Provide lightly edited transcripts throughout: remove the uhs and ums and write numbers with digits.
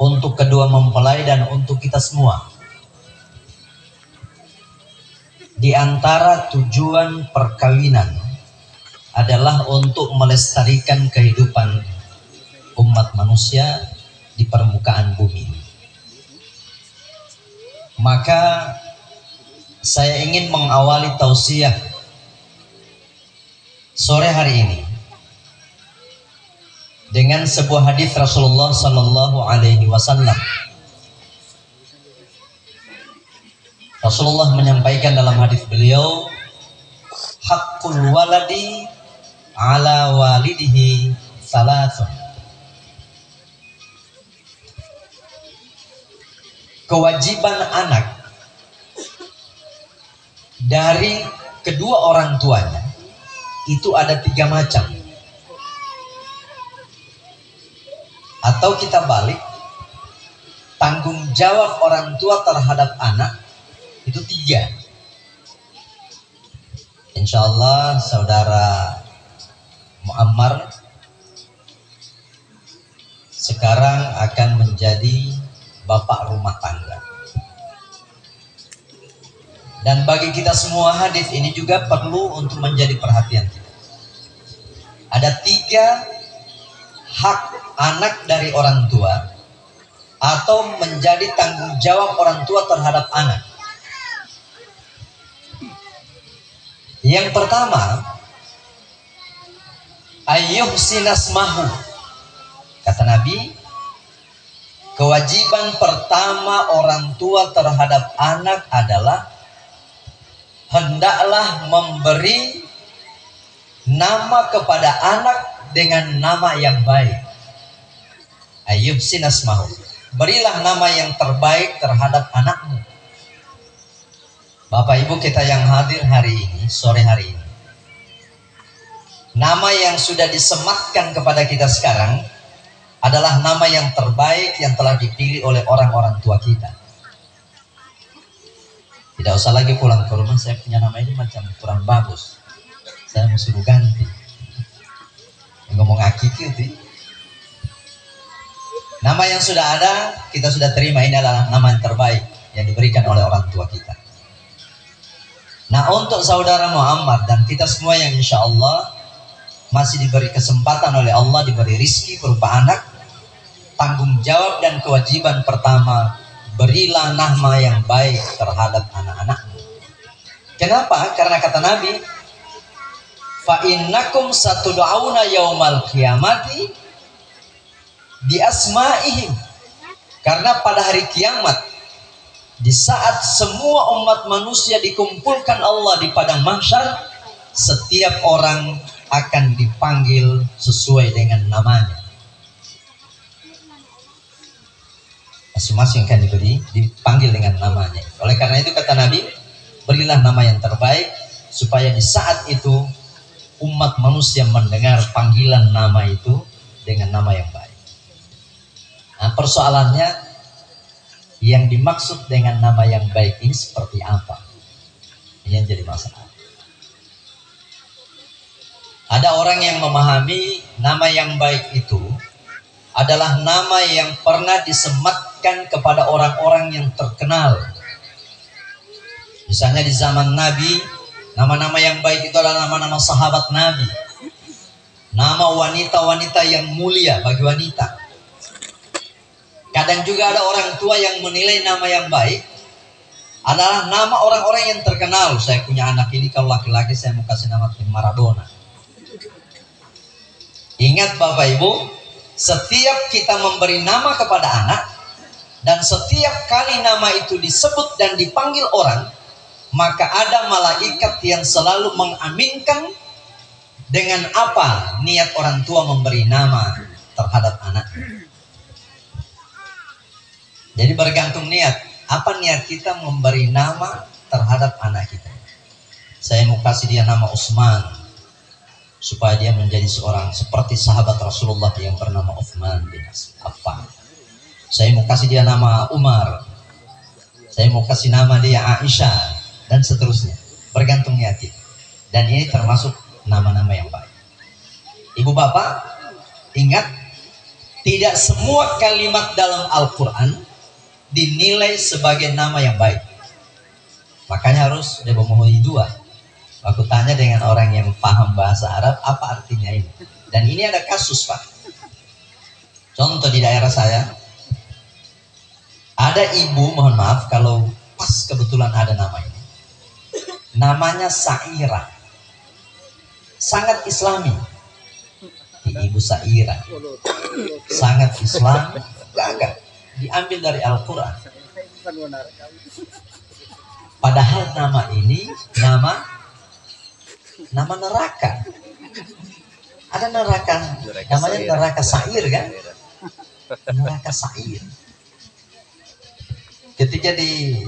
untuk kedua mempelai dan untuk kita semua. Di antara tujuan perkawinan adalah untuk melestarikan kehidupan umat manusia di permukaan bumi. Maka saya ingin mengawali tausiah sore hari ini dengan sebuah hadis Rasulullah Sallallahu Alaihi Wasallam. Rasulullah menyampaikan dalam hadis beliau, haqqul waladi ala walidihi salasun. Kewajiban anak dari kedua orang tuanya itu ada 3 macam. Atau kita balik, tanggung jawab orang tua terhadap anak itu 3. Insya Allah saudara Muammar sekarang akan menjadi bapak rumah tangga. Dan bagi kita semua hadis ini juga perlu untuk menjadi perhatian kita. Ada 3 hak anak dari orang tua atau menjadi tanggung jawab orang tua terhadap anak. Yang pertama, ayyuhsinasmahu. Kata Nabi, kewajiban pertama orang tua terhadap anak adalah hendaklah memberi nama kepada anak dengan nama yang baik. Ayyuhsinasmahu. Berilah nama yang terbaik terhadap anakmu. Bapak Ibu kita yang hadir hari ini, sore hari ini, nama yang sudah disematkan kepada kita sekarang adalah nama yang terbaik yang telah dipilih oleh orang-orang tua kita. Tidak usah lagi pulang ke rumah, saya punya nama ini macam kurang bagus, saya mau suruh ganti. Ngomong hakiki itu. Nama yang sudah ada, kita sudah terima, ini adalah nama yang terbaik yang diberikan oleh orang tua kita. Nah, untuk saudara Muhammad dan kita semua yang insya Allah masih diberi kesempatan oleh Allah, diberi rizki berupa anak, tanggung jawab dan kewajiban pertama, berilah nama yang baik terhadap anak-anakmu. Kenapa? Karena kata Nabi, fa innakum satud'auna yaumal qiyamati bi asma'ihim. Karena pada hari kiamat, di saat semua umat manusia dikumpulkan Allah di padang mahsyar, setiap orang akan dipanggil sesuai dengan namanya. Masing-masing akan dipanggil dengan namanya. Oleh karena itu kata Nabi, berilah nama yang terbaik supaya di saat itu umat manusia mendengar panggilan nama itu dengan nama yang baik. Nah, persoalannya, yang dimaksud dengan nama yang baik ini seperti apa? Ini yang jadi masalah. Ada orang yang memahami nama yang baik itu adalah nama yang pernah disematkan kepada orang-orang yang terkenal. Misalnya di zaman Nabi, nama-nama yang baik itu adalah nama-nama sahabat Nabi. Nama wanita-wanita yang mulia bagi wanita. Kadang juga ada orang tua yang menilai nama yang baik adalah nama orang-orang yang terkenal. Saya punya anak ini, kalau laki-laki saya mau kasih nama Maradona. Ingat Bapak Ibu, setiap kita memberi nama kepada anak dan setiap kali nama itu disebut dan dipanggil orang, maka ada malaikat yang selalu mengaminkan dengan apa niat orang tua memberi nama terhadap anak. Jadi bergantung niat. Apa niat kita memberi nama terhadap anak kita? Saya mau kasih dia nama Utsman supaya dia menjadi seorang seperti sahabat Rasulullah yang bernama Utsman bin Affan. Saya mau kasih dia nama Umar. Saya mau kasih nama dia Aisyah dan seterusnya. Bergantung niat kita. Dan ini termasuk nama-nama yang baik. Ibu bapak, ingat Tidak semua kalimat dalam Al-Quran dinilai sebagai nama yang baik. Makanya harus memenuhi dua. Aku tanya dengan orang yang paham bahasa Arab, apa artinya ini? Dan ini ada kasus, Pak. Contoh di daerah saya, ada ibu, mohon maaf kalau pas kebetulan ada nama ini. Namanya Saira. Sangat islami. Ibu Saira. Sangat Islam. Gagah. Diambil dari Al-Quran. Padahal nama ini nama neraka. Ada neraka namanya neraka Sair kan? Neraka Sair. Ketika di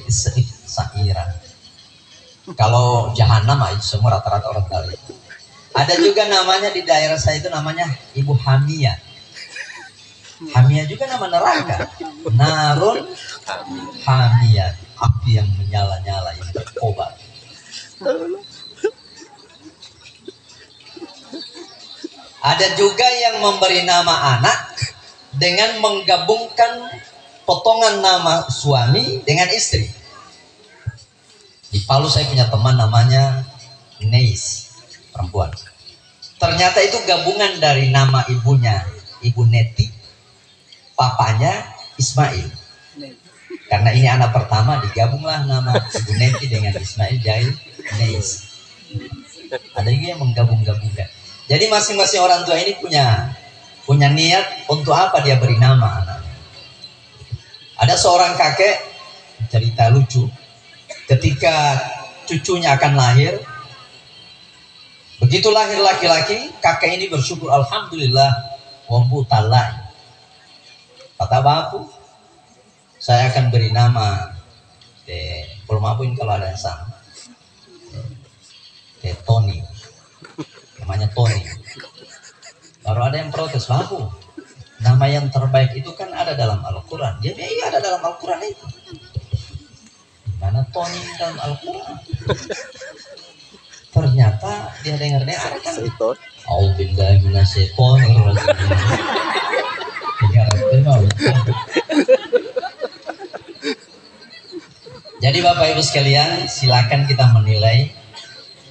Saira. Kalau Jahanam itu semua rata-rata orang tahu. Ada juga namanya di daerah saya itu namanya Ibu Hamia. Hamia juga nama neraka. Narun Hamia, api yang menyala-nyala yang berkobar. Ada juga yang memberi nama anak dengan menggabungkan potongan nama suami dengan istri. Di Palu saya punya teman namanya Neis, perempuan. Ternyata itu gabungan dari nama ibunya, Ibu Neti, papanya Ismail. Karena ini anak pertama, digabunglah nama Ibu Neti dengan Ismail jadi Neis. Ada juga yang menggabung-gabungkan. Jadi masing-masing orang tua ini punya niat untuk apa dia beri nama anak. Ada seorang kakek, cerita lucu, ketika cucunya akan lahir, begitu lahir laki-laki, kakek ini bersyukur, alhamdulillah, wambu talai. Kata bapu, saya akan beri nama, belum maupun kalau ada yang sama, Tony, namanya Tony. Baru ada yang protes, bapu, nama yang terbaik itu kan ada dalam Al-Quran. Dia bilang, iya ada dalam Al-Quran itu. Mana Tony dalam Al-Quran? Ternyata dia dengar-dengar kan. Auzubillahi minasyaitonir rajim. Jadi Bapak Ibu sekalian, silakan kita menilai.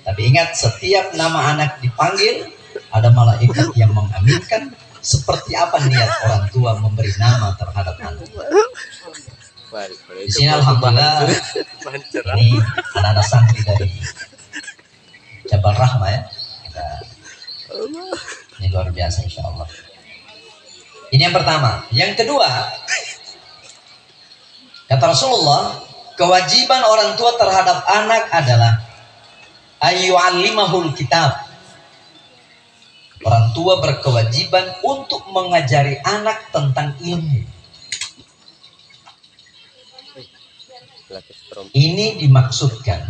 Tapi ingat, setiap nama anak dipanggil ada malaikat yang mengaminkan. Seperti apa niat orang tua memberi nama terhadap anak. Di sini alhamdulillah ini anak-anak santri dari Jabal Rahmah ya. Ini luar biasa insya Allah. Ini yang pertama. Yang kedua, kata Rasulullah, kewajiban orang tua terhadap anak adalah ayyu'allimahul kitab. Orang tua berkewajiban untuk mengajari anak tentang ilmu. Ini dimaksudkan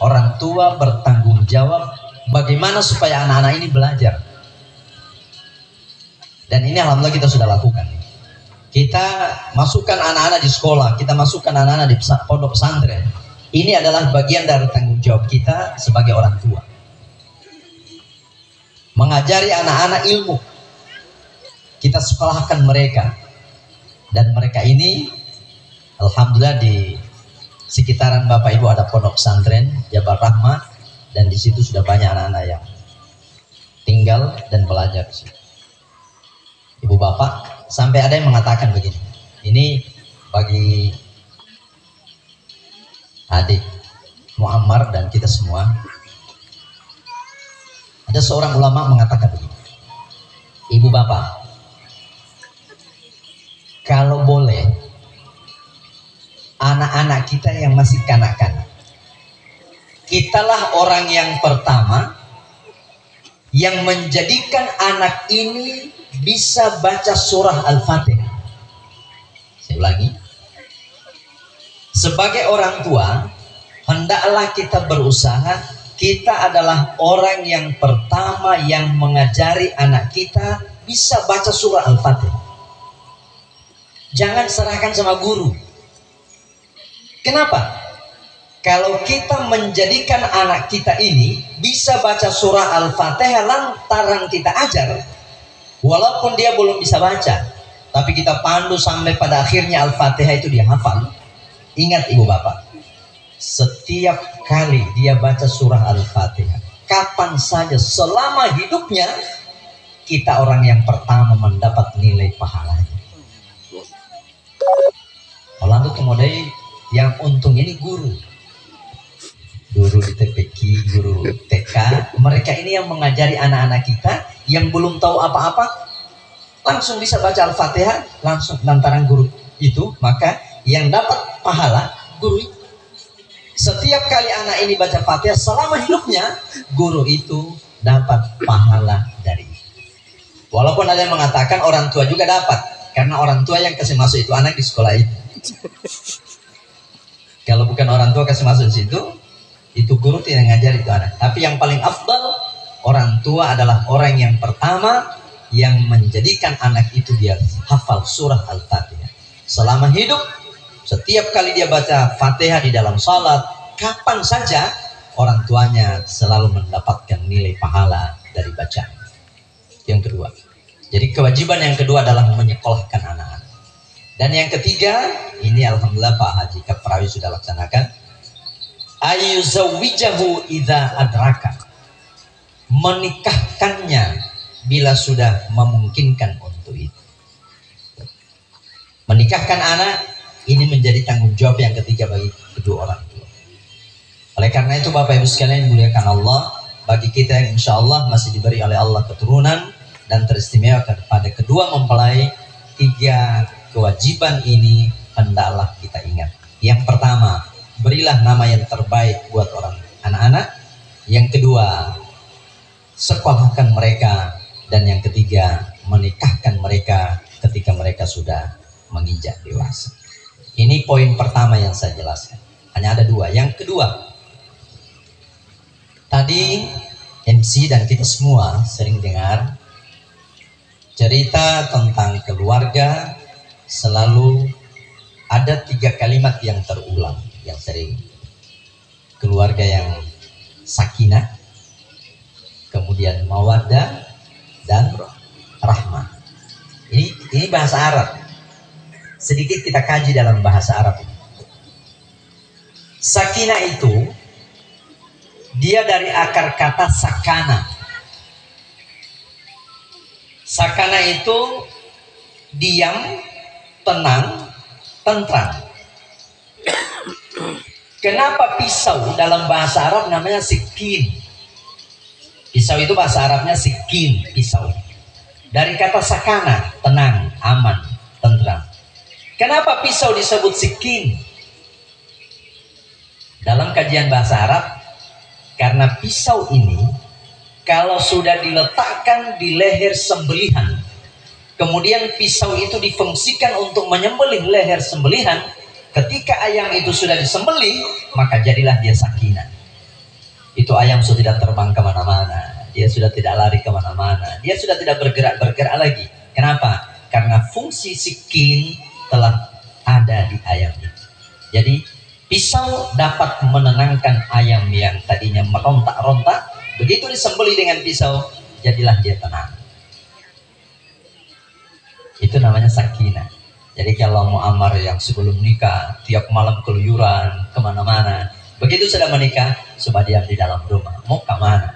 orang tua bertanggung jawab bagaimana supaya anak-anak ini belajar. Dan ini alhamdulillah kita sudah lakukan. Kita masukkan anak-anak di sekolah, kita masukkan anak-anak di pondok pesantren. Ini adalah bagian dari tanggung jawab kita sebagai orang tua. Mengajari anak-anak ilmu. Kita sekolahkan mereka. Dan mereka ini alhamdulillah di sekitaran Bapak Ibu ada pondok pesantren Jabal Rahmah, dan di situ sudah banyak anak-anak yang tinggal dan belajar di situ. Ibu bapak, sampai ada yang mengatakan begini, ini bagi adik Muammar dan kita semua. Ada seorang ulama mengatakan begini, ibu bapak, kalau boleh anak-anak kita yang masih kanak-kanak, kitalah orang yang pertama yang menjadikan anak ini bisa baca surah Al-Fatihah. Saya ulangi, sebagai orang tua hendaklah kita berusaha, kita adalah orang yang pertama yang mengajari anak kita bisa baca surah Al-Fatihah. Jangan serahkan sama guru. Kenapa? Kalau kita menjadikan anak kita ini bisa baca surah Al-Fatihah lantaran kita ajar, walaupun dia belum bisa baca, tapi kita pandu sampai pada akhirnya Al-Fatihah itu dia hafal. Ingat ibu bapak, setiap kali dia baca surah Al-Fatihah, kapan saja selama hidupnya, kita orang yang pertama mendapat nilai pahalanya. Kalau untuk kemudian yang untung ini guru di TPQ, guru TK, mereka ini yang mengajari anak-anak kita yang belum tahu apa-apa, langsung bisa baca Al-Fatihah, langsung lantaran guru itu, maka yang dapat pahala guru itu. Setiap kali anak ini baca Fatihah selama hidupnya, guru itu dapat pahala dari itu. Walaupun ada yang mengatakan orang tua juga dapat, karena orang tua yang kasih masuk itu anak di sekolah itu. Kalau bukan orang tua kasih masuk di situ, itu guru tidak ngajar itu anak. Tapi yang paling afdal, orang tua adalah orang yang pertama yang menjadikan anak itu dia hafal surah Al-Fatihah. Selama hidup, setiap kali dia baca Fatihah di dalam salat, kapan saja orang tuanya selalu mendapatkan nilai pahala dari bacaan. Yang kedua, jadi kewajiban yang kedua adalah menyekolahkan anak-anak. Dan yang ketiga, ini alhamdulillah Pak Haji Kaprawi sudah laksanakan, ayuzawijahu idza adraka, menikahkannya bila sudah memungkinkan untuk itu. Menikahkan anak ini menjadi tanggung jawab yang ketiga bagi kedua orang tua. Oleh karena itu Bapak Ibu sekalian dimuliakan Allah, bagi kita yang insya Allah masih diberi oleh Allah keturunan dan teristimewa kepada kedua mempelai, tiga kewajiban ini hendaklah kita ingat. Yang pertama, berilah nama yang terbaik buat orang anak-anak. Yang kedua, sekolahkan mereka. Dan yang ketiga, menikahkan mereka ketika mereka sudah menginjak dewasa. Ini poin pertama yang saya jelaskan. Hanya ada dua. Yang kedua, tadi MC dan kita semua sering dengar cerita tentang keluarga, selalu ada tiga kalimat yang terulang yang sering. Keluarga yang sakinah, kemudian mawaddah, dan rahmah. Ini bahasa Arab. Sedikit kita kaji dalam bahasa Arab ini. Sakinah itu dia dari akar kata sakana. Sakana itu diam, tenang, tentram. Kenapa pisau dalam bahasa Arab namanya sikin? Pisau itu bahasa Arabnya sikin, pisau. Dari kata sakana, tenang, aman, tentram. Kenapa pisau disebut sikin? Dalam kajian bahasa Arab, karena pisau ini kalau sudah diletakkan di leher sembelihan, kemudian pisau itu difungsikan untuk menyembelih leher sembelihan, ketika ayam itu sudah disembelih, maka jadilah dia sakinah. Itu ayam sudah tidak terbang kemana-mana, dia sudah tidak lari kemana-mana, dia sudah tidak bergerak lagi. Kenapa? Karena fungsi sikin telah ada di ayam itu. Jadi pisau dapat menenangkan ayam yang tadinya merontak-rontak. Begitu disembelih dengan pisau, jadilah dia tenang. Itu namanya sakinah. Jadi kalau mu'amar yang sebelum nikah tiap malam keluyuran kemana-mana, begitu sudah menikah, coba diam di dalam rumah. Mau kemana?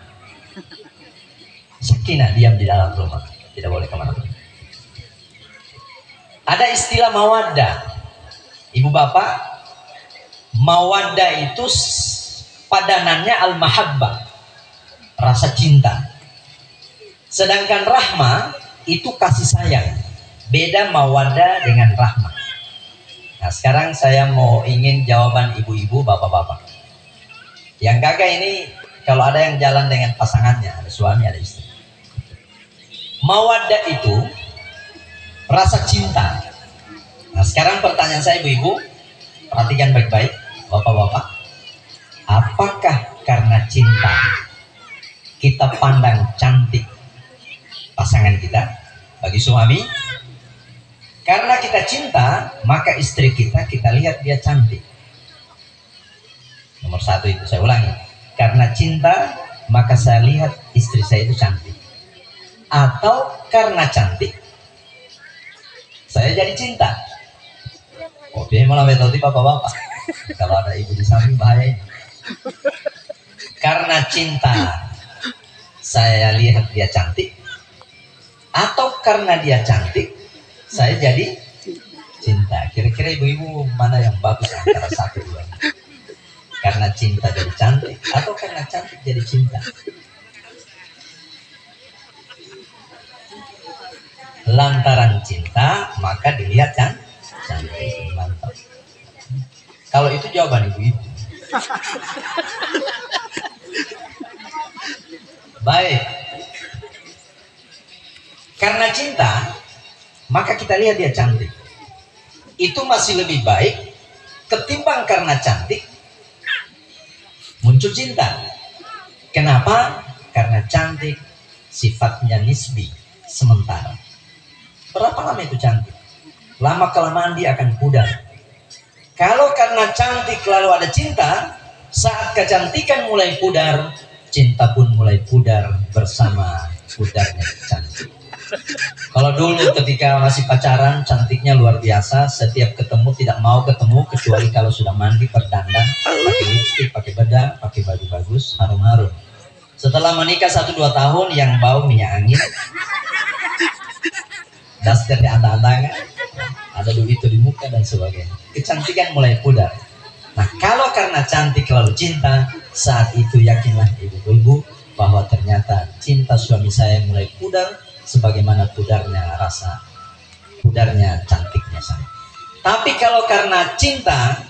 Sakinah, diam di dalam rumah, tidak boleh kemana-mana. Ada istilah mawaddah. Ibu bapak, mawaddah itu padanannya al-mahabbah, rasa cinta. Sedangkan rahmah itu kasih sayang. Beda mawaddah dengan rahmah. Nah sekarang saya mau ingin jawaban ibu-ibu, bapak-bapak. Yang gagah ini kalau ada yang jalan dengan pasangannya, ada suami, ada istri. Mawaddah itu rasa cinta. Nah sekarang pertanyaan saya ibu-ibu, perhatikan baik-baik, bapak-bapak. Apakah karena cinta kita pandang cantik pasangan kita? Bagi suami, karena kita cinta, maka istri kita lihat dia cantik. Nomor satu itu, saya ulangi. Karena cinta, maka saya lihat istri saya itu cantik. Atau karena cantik, saya jadi cinta. Oh, dia malah metode bapak-bapak. Kalau ada ibu di samping bahaya. Karena cinta saya lihat dia cantik, atau karena dia cantik saya jadi cinta. Kira-kira ibu-ibu mana yang bagus antara satu dua? Karena cinta jadi cantik atau karena cantik jadi cinta? Lantaran cinta maka dilihat cantik. Mantap. Kalau itu jawaban ibu-ibu. Baik. Karena cinta maka kita lihat dia cantik. Itu masih lebih baik ketimbang karena cantik muncul cinta. Kenapa? Karena cantik sifatnya nisbi, sementara. Berapa lama itu cantik? Lama kelamaan dia akan pudar. Kalau karena cantik lalu ada cinta, saat kecantikan mulai pudar, cinta pun mulai pudar bersama pudarnya cantik. Kalau dulu ketika masih pacaran cantiknya luar biasa, setiap ketemu tidak mau ketemu kecuali kalau sudah mandi berdandan, pakai lipstik, pakai bedak, pakai baju bagus, harum-harum. Setelah menikah 1-2 tahun yang bau minyak angin, daster di antang-antangan, ada duit itu di muka dan sebagainya. Kecantikan mulai pudar. Nah, kalau karena cantik lalu cinta, saat itu yakinlah ibu-ibu bahwa ternyata cinta suami saya mulai pudar sebagaimana pudarnya rasa, pudarnya cantiknya saya. Tapi kalau karena cinta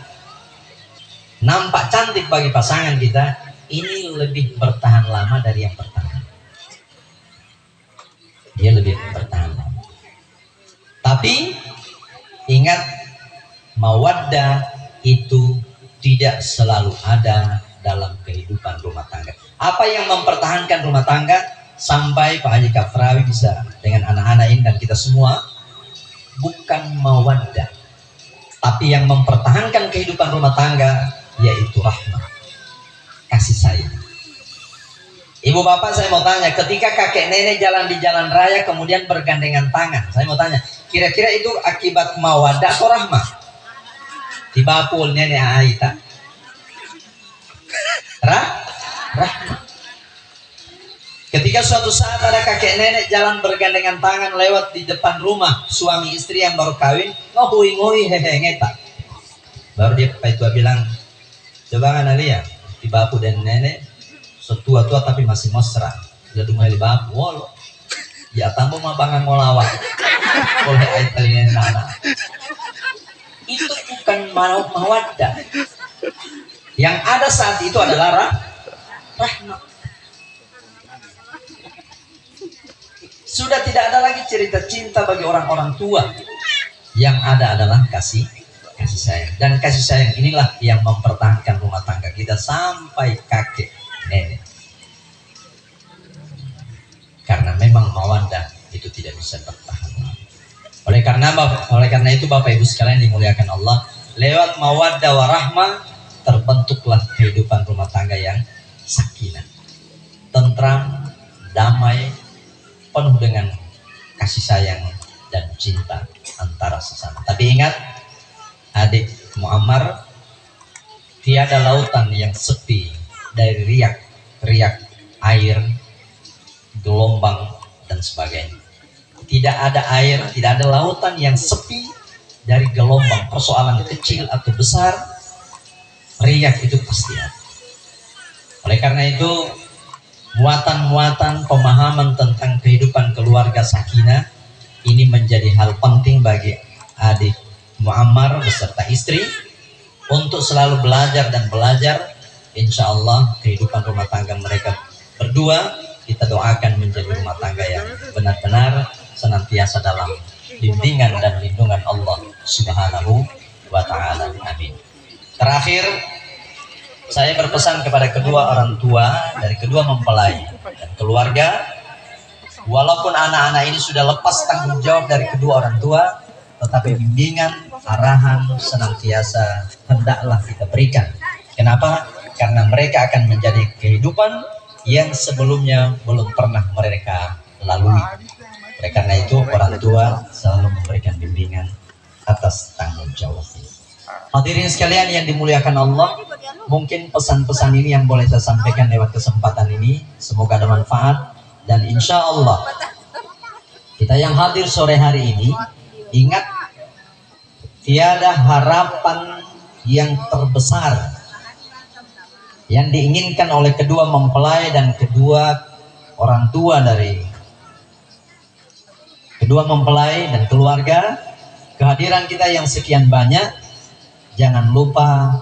nampak cantik bagi pasangan kita, ini lebih bertahan lama dari yang pertama. Dia lebih bertahan lama. Tapi ingat, mawaddah itu tidak selalu ada dalam kehidupan rumah tangga. Apa yang mempertahankan rumah tangga sampai Pak Haji Kafrawi bisa dengan anak-anak ini dan kita semua, bukan mawaddah, tapi yang mempertahankan kehidupan rumah tangga yaitu rahmah, kasih sayang. Ibu bapak, saya mau tanya, ketika kakek nenek jalan di jalan raya kemudian bergandengan tangan, saya mau tanya, kira-kira itu akibat mawaddah atau rahmah? Tibapul nenek Aita. Rahmah. Ketika suatu saat ada kakek nenek jalan bergandengan tangan lewat di depan rumah suami istri yang baru kawin, ngohui hehe ngeta. Baru dia Pak Tua bilang, coba kan lihat, Tibapu dan nenek setua-tua tapi masih mesra. Dia rumah di bapu, wolo. Ya tambah mah bangang ngolawak. Oleh Aita ini anak. Itu bukan mawaddah. Yang ada saat itu adalah rahmat. Sudah tidak ada lagi cerita cinta bagi orang-orang tua. Yang ada adalah kasih sayang. Dan kasih sayang inilah yang mempertahankan rumah tangga kita sampai kakek nenek. Karena memang mawaddah itu tidak bisa bertahan lama. Oleh karena itu Bapak Ibu sekalian dimuliakan Allah, lewat mawaddah warahmah terbentuklah kehidupan rumah tangga yang sakinah, tentram, damai, penuh dengan kasih sayang dan cinta antara sesama. Tapi ingat, adik Muammar, tiada lautan yang sepi dari riak air, gelombang dan sebagainya. Tidak ada air, tidak ada lautan yang sepi dari gelombang. Persoalan kecil atau besar, riak itu pasti ada. Oleh karena itu, muatan-muatan pemahaman tentang kehidupan keluarga sakinah ini menjadi hal penting bagi adik Muammar beserta istri untuk selalu belajar dan belajar. Insya Allah kehidupan rumah tangga mereka berdua kita doakan menjadi rumah tangga yang benar-benar senantiasa dalam bimbingan dan lindungan Allah Subhanahu wa Ta'ala. Amin. Terakhir, saya berpesan kepada kedua orang tua dari kedua mempelai dan keluarga, walaupun anak-anak ini sudah lepas tanggung jawab dari kedua orang tua, tetapi bimbingan, arahan senantiasa hendaklah kita berikan. Kenapa? Karena mereka akan menjadi kehidupan yang sebelumnya belum pernah mereka lalui. Oleh karena itu orang tua selalu memberikan bimbingan atas tanggung jawab ini. Hadirin sekalian yang dimuliakan Allah, mungkin pesan-pesan ini yang boleh saya sampaikan lewat kesempatan ini, semoga ada manfaat. Dan insya Allah kita yang hadir sore hari ini, ingat tiada harapan yang terbesar yang diinginkan oleh kedua mempelai dan kedua orang tua dari kedua mempelai dan keluarga. Kehadiran kita yang sekian banyak, jangan lupa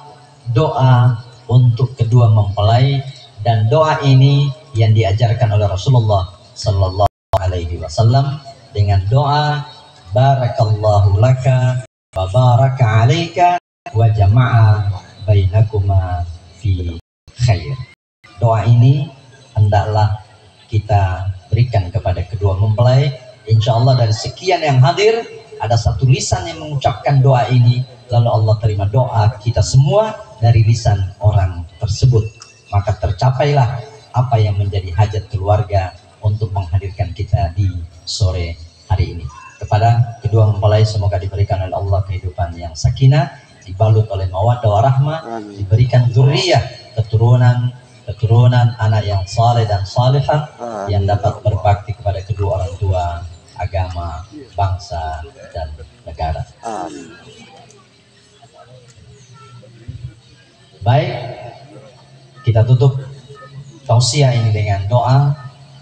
doa untuk kedua mempelai, dan doa ini yang diajarkan oleh Rasulullah Sallallahu Alaihi Wasallam dengan doa barakallahu laka wa baraka alaika wa jama'a bainakuma fi khair. Doa ini hendaklah kita berikan kepada kedua mempelai. Insya Allah dari sekian yang hadir ada satu lisan yang mengucapkan doa ini, lalu Allah terima doa kita semua dari lisan orang tersebut, maka tercapailah apa yang menjadi hajat keluarga untuk menghadirkan kita di sore hari ini. Kepada kedua mempelai semoga diberikan oleh Allah kehidupan yang sakinah, dibalut oleh mawaddah warahmah, diberikan dzurriyyah, keturunan anak yang saleh dan salihah yang dapat berbakti kepada kedua orang tua, agama, bangsa dan negara. Baik, kita tutup tausiah ini dengan doa,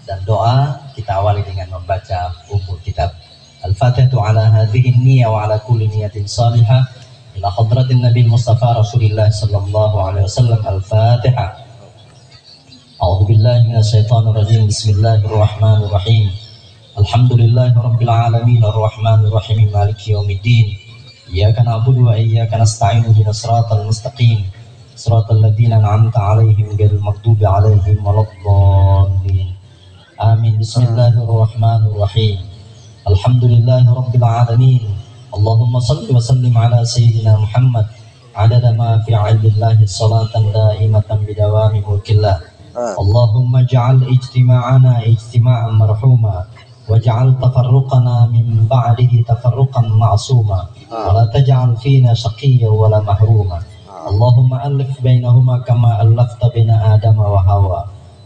dan doa kita awali dengan membaca umul kitab. Al-Fatihatu ala hadhihi niyyah wa ala kulli niyatin salihah ila hadratin Nabi Mustafa Rasulillah sallallahu alaihi wasallam. Al-Fatihah. A'udzu billahi minasyaitonir rajim. Bismillahirrahmanirrahim. Alhamdulillahi rabbil alamin arrahmanir rahim maliki yaumiddin. Iyyaka na'budu wa iyyaka nasta'in ihdinas siratal mustaqim. Siratal ladzina an'amta 'alaihim ghairil maghdubi 'alaihim waladdallin. Amin. Bismillahirrahmanirrahim. Alhamdulillahi rabbil alamin. Allahumma salli wa sallim ala sayyidina Muhammad adada ma fi 'ilmillahi salatan daimatan bidawami mulkillah. Allahumma ja'al ijtima'ana ijtima'an marhuma waj'al tafarruqana min ba'dihi tafarruqan ma'suma wa la taj'al fina shaqiyyan wa la mahruma. Allahumma alif bainahuma kama alafta baina Adama wa Hawa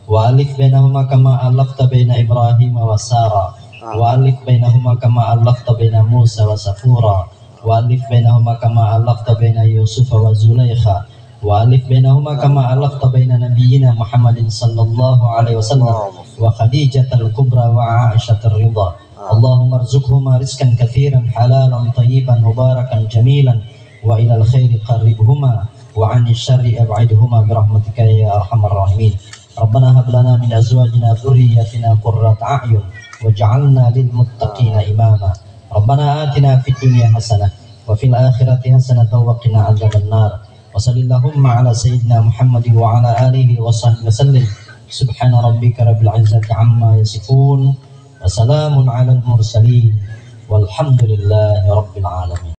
wa alif bainahuma kama alafta baina Ibrahim wa Sarah wa alif bainahuma kama alafta baina Musa wa Safura wa alif bainahuma kama alafta baina Yusuf wa Zulaikha wa alif bainahuma kama alafta baina nabiyyina Muhammadin sallallahu alaihi wasallam wa Khadijah al-Kubra wa Aisyah ar-Ridha. Allahumma arzuqhuma rizqan katsiran halalan tayyiban mubarakan jamilan wa ilal khairi qarribhuma wa 'anil syarri ab'idhuma bi rahmatika ya arhamar rahimin. Rabbana hab lana min azwajina dhurriyyatina qurrata a'yun waj'alna lil muttaqina imama. Rabbana atina fid dunya hasanah wa fil akhirati hasanah wa qina adzabannar. Wa sallallahu ala sayyidina Muhammad wa ala alihi wa sahbihi wasallim. Subhana rabbika rabbil izzati amma yasifun wa salamun alal mursalin walhamdulillahi rabbil alamin.